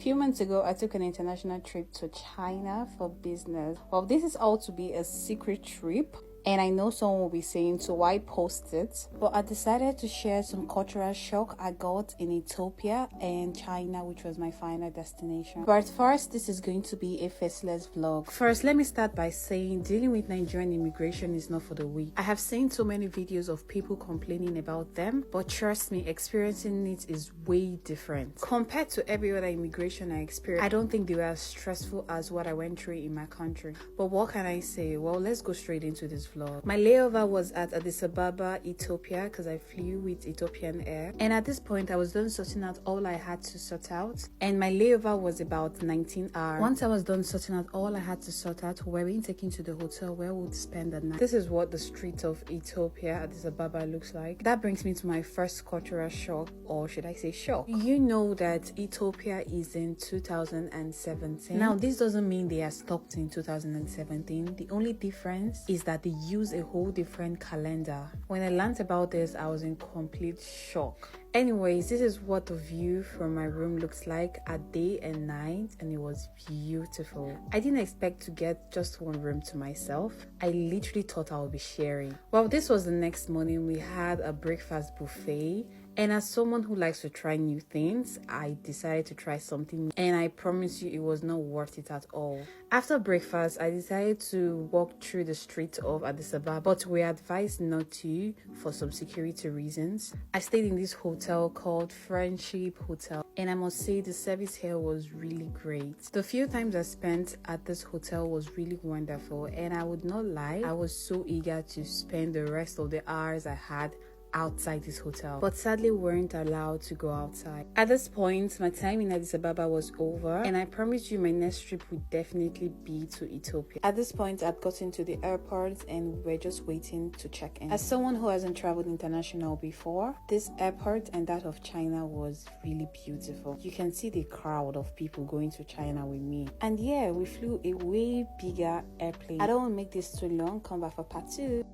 Few months ago, I took an international trip to China for business. Well, this is all to be a secret trip. And I know someone will be saying, so why post it? But I decided to share some cultural shock I got in Ethiopia and China, which was my final destination. But first, this is going to be a faceless vlog. First, let me start by saying dealing with Nigerian immigration is not for the weak. I have seen so many videos of people complaining about them, but trust me, experiencing it is way different. Compared to every other immigration I experienced, I don't think they were as stressful as what I went through in my country. But what can I say? Well, let's go straight into this vlog. My layover was at Addis Ababa, Ethiopia, because I flew with Ethiopian Air. And at this point, I was done sorting out all I had to sort out. And my layover was about 19 hours. Once I was done sorting out all I had to sort out, we were being taken to the hotel where we would spend the night. This is what the street of Ethiopia, Addis Ababa, looks like. That brings me to my first cultural shock, or should I say shock. You know that Ethiopia is in 2017. Now, this doesn't mean they are stopped in 2017. The only difference is that they use a whole different calendar. When I learned about this, I was in complete shock. Anyways, this is what the view from my room looks like at day and night, and it was beautiful. I didn't expect to get just one room to myself. I literally thought I would be sharing. Well, this was the next morning. We had a breakfast buffet. And as someone who likes to try new things, I decided to try something new. And I promise you, it was not worth it at all. After breakfast, I decided to walk through the streets of Addis Ababa, but we advised not to for some security reasons. I stayed in this hotel called Friendship Hotel, and I must say the service here was really great. The few times I spent at this hotel was really wonderful, and I would not lie, I was so eager to spend the rest of the hours I had outside this hotel, but sadly we weren't allowed to go outside. At this point, my time in Addis Ababa was over, and I promised you my next trip would definitely be to Ethiopia. At this point, I'd gotten to the airport and we were just waiting to check in. As someone who hasn't traveled international before, this airport and that of China was really beautiful. You can see the crowd of people going to China with me. And yeah, we flew a way bigger airplane. I don't want to make this too long. Come back for part 2.